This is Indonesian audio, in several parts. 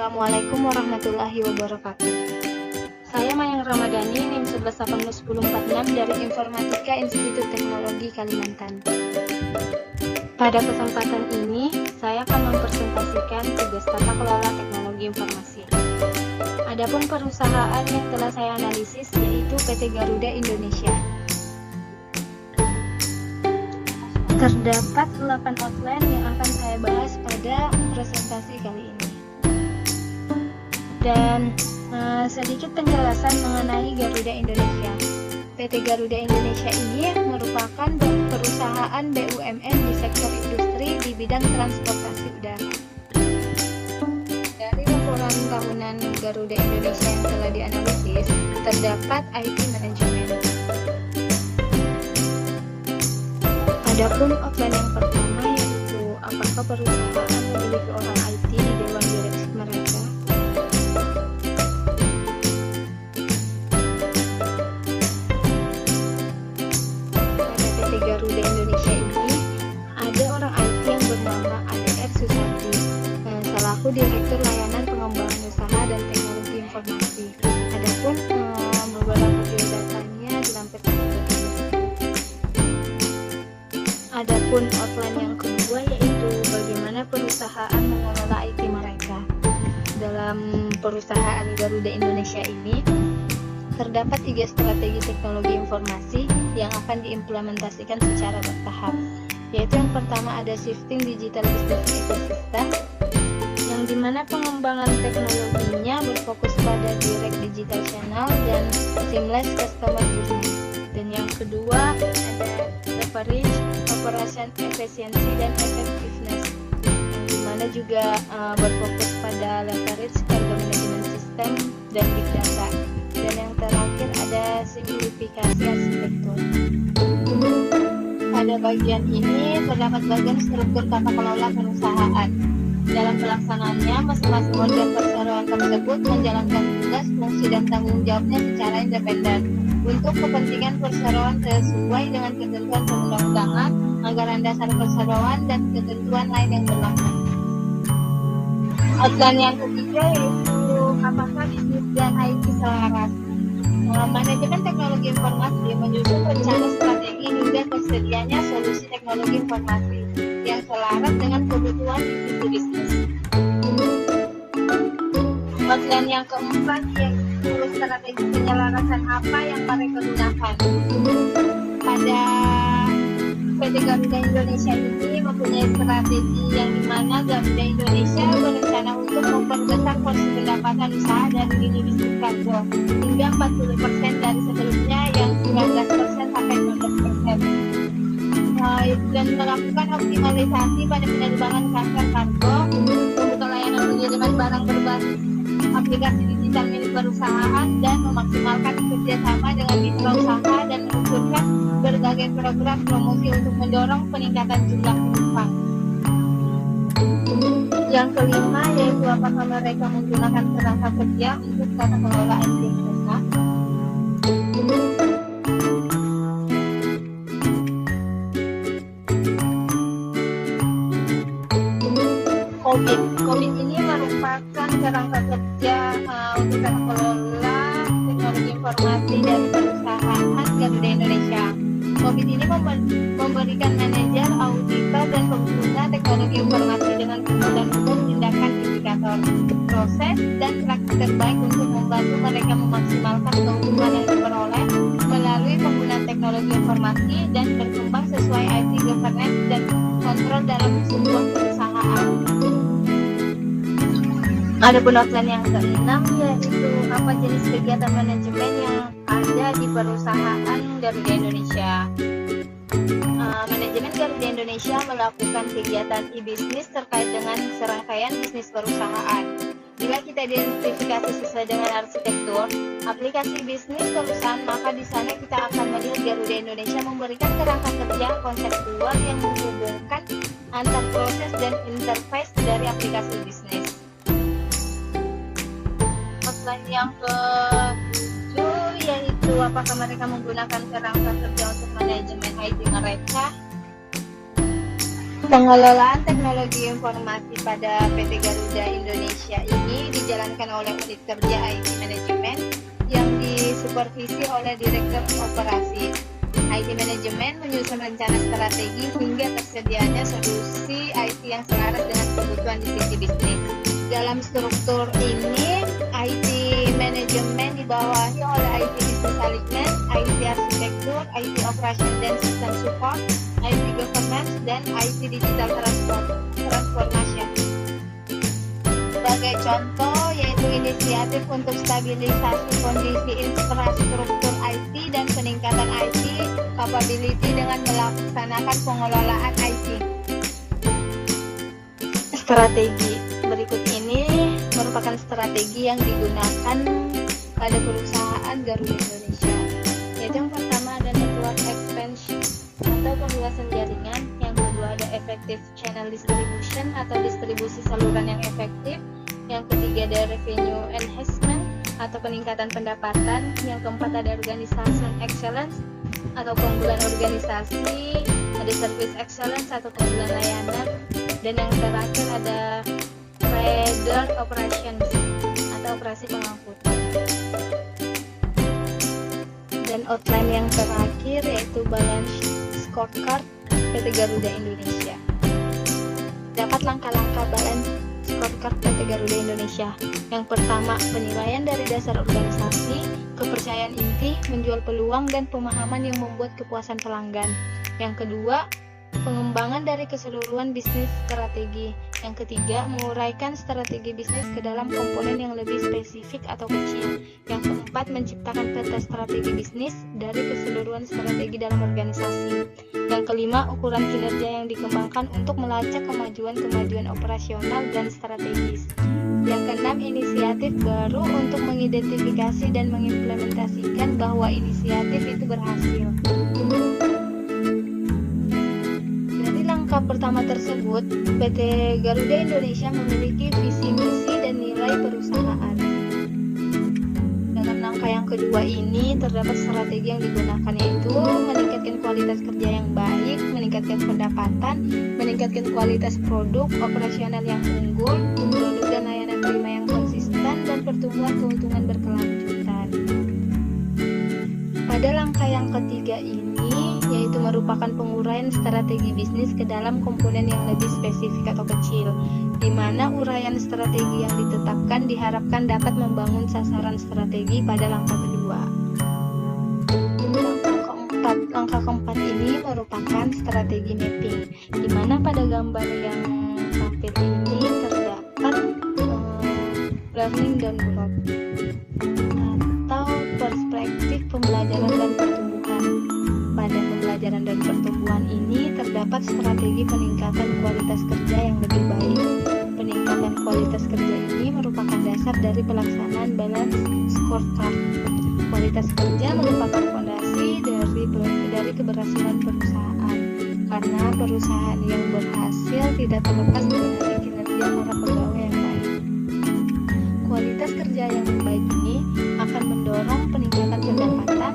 Assalamualaikum warahmatullahi wabarakatuh. Saya Mayang Ramadhani, NIM 11181046 dari Informatika Institut Teknologi Kalimantan. Pada kesempatan ini, saya akan mempresentasikan tugas tata kelola teknologi informasi. Adapun perusahaan yang telah saya analisis yaitu PT Garuda Indonesia. Terdapat 8 outline yang akan saya bahas pada presentasi kali ini. Dan sedikit penjelasan mengenai Garuda Indonesia. PT Garuda Indonesia ini merupakan perusahaan BUMN di sektor industri di bidang transportasi udara. Dari laporan tahunan Garuda Indonesia yang telah dianalisis, terdapat IT manajemen. Adapun outline yang pertama yaitu apakah perusahaan memiliki orang IT di dewan direksi mereka. Pada PT Garuda Indonesia ini ada orang IT yang bernama ADR Susati selaku Direktur Layanan Pengembangan Usaha dan Teknologi Informasi. Adapun beberapa biodatanya dilampirkan. Adapun outline yang kedua yaitu bagaimana perusahaan mengelola IT mereka. Dalam perusahaan Garuda Indonesia ini terdapat 3 strategi teknologi informasi yang akan diimplementasikan secara bertahap. Yaitu yang pertama ada shifting digital business ecosystem, yang dimana pengembangan teknologinya berfokus pada direct digital channel dan seamless customer journey. Dan yang kedua ada leverage operation efficiency dan effectiveness, yang dimana juga berfokus pada leverage cargo management system dan big data. Dan yang terakhir ada simplifikasi arsitektur. Pada bagian ini terdapat bagian struktur tata kelola perusahaan. Dalam pelaksanaannya, masing-masing organ perseroan tersebut menjalankan tugas, fungsi, dan tanggung jawabnya secara independen untuk kepentingan perseroan sesuai dengan ketentuan perundang-undangan, anggaran dasar perseroan, dan ketentuan lain yang berlaku. Outline yang ketiga yaitu apakah bisnis dan IT selaras. Manajemen teknologi informasi menyusun rencana strategi hingga tersedianya solusi teknologi informasi yang selaras dengan kebutuhan divisi bisnis. Outline yang keempat yaitu strategi penyelarasan apa yang mereka gunakan. Pada PT Garuda Indonesia ini mempunyai strategi yang dimana Garuda Indonesia berencana untuk memperbesar porsi pendapatan usaha dari lini bisnis kargo hingga 40% dari sebelumnya yang 19% sampai 15%. Dan melakukan optimalisasi pada penerbangan kantor kargo, membuka layanan pengiriman barang berbasis aplikasi digital milik perusahaan, dan memaksimalkan kerjasama dengan mitra usaha dan meluncurkan berbagai program promosi untuk mendorong peningkatan jumlah penumpang. Yang kelima yaitu apakah mereka menggunakan kerangka kerja untuk tata kelola IT mereka. COVID ini merupakan kerangka kerja untuk tata kelola teknologi informasi dari perusahaan Garuda Indonesia. COVID ini memberikan manajer, auditor, dan pengguna teknologi informasi dengan kemudahan umum tindakan indikator, proses, dan praktik terbaik untuk membantu mereka memaksimalkan keuntungan yang diperoleh melalui penggunaan teknologi informasi dan berkembang sesuai IT governance dan kontrol dalam sebuah perusahaan. Adapun outline yang keenam yaitu apa jenis kegiatan manajemen yang ada di perusahaan Garuda Indonesia. Manajemen Garuda Indonesia melakukan kegiatan e-bisnis terkait dengan serangkaian bisnis perusahaan. Bila kita identifikasi sesuai dengan arsitektur aplikasi bisnis perusahaan, maka di sana kita akan melihat Garuda Indonesia memberikan kerangka kerja konseptual yang menghubungkan antar proses dan interface dari aplikasi bisnis. Outline yang ke-7 yaitu apakah mereka menggunakan kerangka kerja untuk manajemen IT mereka. Pengelolaan teknologi informasi pada PT Garuda Indonesia ini dijalankan oleh unit kerja IT Manajemen yang disupervisi oleh Direktur Operasi. IT Manajemen menyusun rencana strategi hingga tersedianya solusi IT yang selaras dengan kebutuhan di sisi bisnis. Dalam struktur ini, IT Manajemen dibawahi oleh IT Business Management, IT Arsitektur, IT Operation dan System Support, IT Governance, dan IT Digital Transformation. Sebagai contoh, yaitu inisiatif untuk stabilisasi kondisi infrastruktur IT dan peningkatan IT capability dengan melaksanakan pengelolaan IT. Strategi berikut ini merupakan strategi yang digunakan pada perusahaan Garuda Indonesia, yaitu yang pertama ada network expansion atau perluasan jaringan, yang kedua ada effective channel distribution atau distribusi saluran yang efektif, yang ketiga ada revenue enhancement atau peningkatan pendapatan, yang keempat ada organization excellence atau keunggulan organisasi, ada service excellence atau keunggulan layanan, dan yang terakhir ada trader operations atau operasi pengangkutan. Dan outline yang terakhir yaitu balance scorecard PT Garuda Indonesia. Dapat langkah-langkah balance scorecard PT Garuda Indonesia. Yang pertama, penilaian dari dasar organisasi, kepercayaan inti, menjual peluang, dan pemahaman yang membuat kepuasan pelanggan. Yang kedua, pengembangan dari keseluruhan bisnis strategi. Yang ketiga, menguraikan strategi bisnis ke dalam komponen yang lebih spesifik atau kecil. Yang keempat, menciptakan peta strategi bisnis dari keseluruhan strategi dalam organisasi. Yang kelima, ukuran kinerja yang dikembangkan untuk melacak kemajuan-kemajuan operasional dan strategis. Yang keenam, inisiatif baru untuk mengidentifikasi dan mengimplementasikan bahwa inisiatif itu berhasil. Langkah pertama tersebut, PT Garuda Indonesia memiliki visi misi dan nilai perusahaan. Dalam langkah yang kedua ini terdapat strategi yang digunakan, yaitu meningkatkan kualitas kerja yang baik, meningkatkan pendapatan, meningkatkan kualitas produk operasional yang unggul, produk dan layanan prima yang konsisten, dan pertumbuhan keuntungan berkelanjutan. Pada langkah yang ketiga ini, yaitu merupakan penguraian strategi bisnis ke dalam komponen yang lebih spesifik atau kecil, di mana uraian strategi yang ditetapkan diharapkan dapat membangun sasaran strategi pada langkah kedua. Langkah keempat ini merupakan strategi mapping, di mana pada gambar yang tampil ini terdapat learning dan growth atau perspektif pembelajaran dan pertumbuhan. Pada pembelajaran dan pertumbuhan ini terdapat strategi peningkatan kualitas kerja yang lebih baik. Peningkatan kualitas kerja ini merupakan dasar dari pelaksanaan balance scorecard. Kualitas kerja merupakan fondasi dari keberhasilan perusahaan, karena perusahaan yang berhasil tidak terlepas dari kinerja para pegawai yang baik. Kualitas kerja yang baik ini akan mendorong peningkatan pendapatan,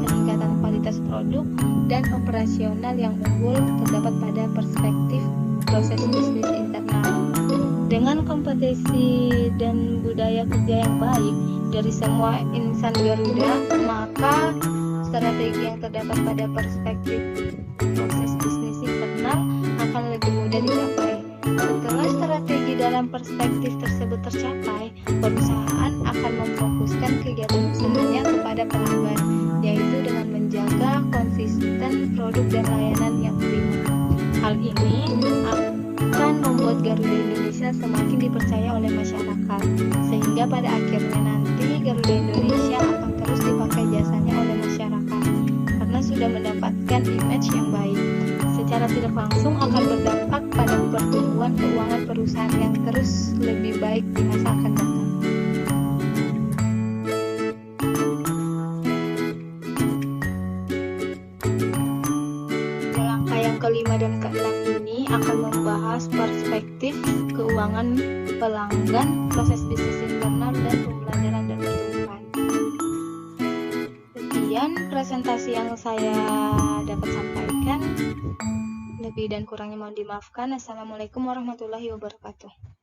peningkatan kualitas produk, dan operasional yang unggul terdapat pada perspektif proses bisnis internal. Dengan kompetensi dan budaya kerja yang baik dari semua insan Garuda, maka strategi yang terdapat pada perspektif proses bisnis internal akan lebih mudah dicapai. Setelah strategi dalam perspektif tersebut tercapai, perusahaan akan memfokuskan kegiatan usahanya kepada pelanggan, yaitu dengan menjaga konsisten produk dan layanan yang prima. Hal ini akan membuat Garuda Indonesia semakin dipercaya oleh masyarakat, sehingga pada akhirnya nanti Garuda Indonesia akan terus dipakai jasanya oleh masyarakat, karena sudah mendapatkan image yang baik. Secara tidak langsung akan berdampak pada pertumbuhan keuangan perusahaan yang terus lebih baik di masa akan datang. Langkah yang kelima dan keenam ini akan membahas perspektif keuangan pelanggan, proses bisnis internal, dan pembelajaran dan pertumbuhan. Sekian presentasi yang saya dapat sampaikan. Lebih dan kurangnya mohon dimaafkan. Assalamualaikum warahmatullahi wabarakatuh.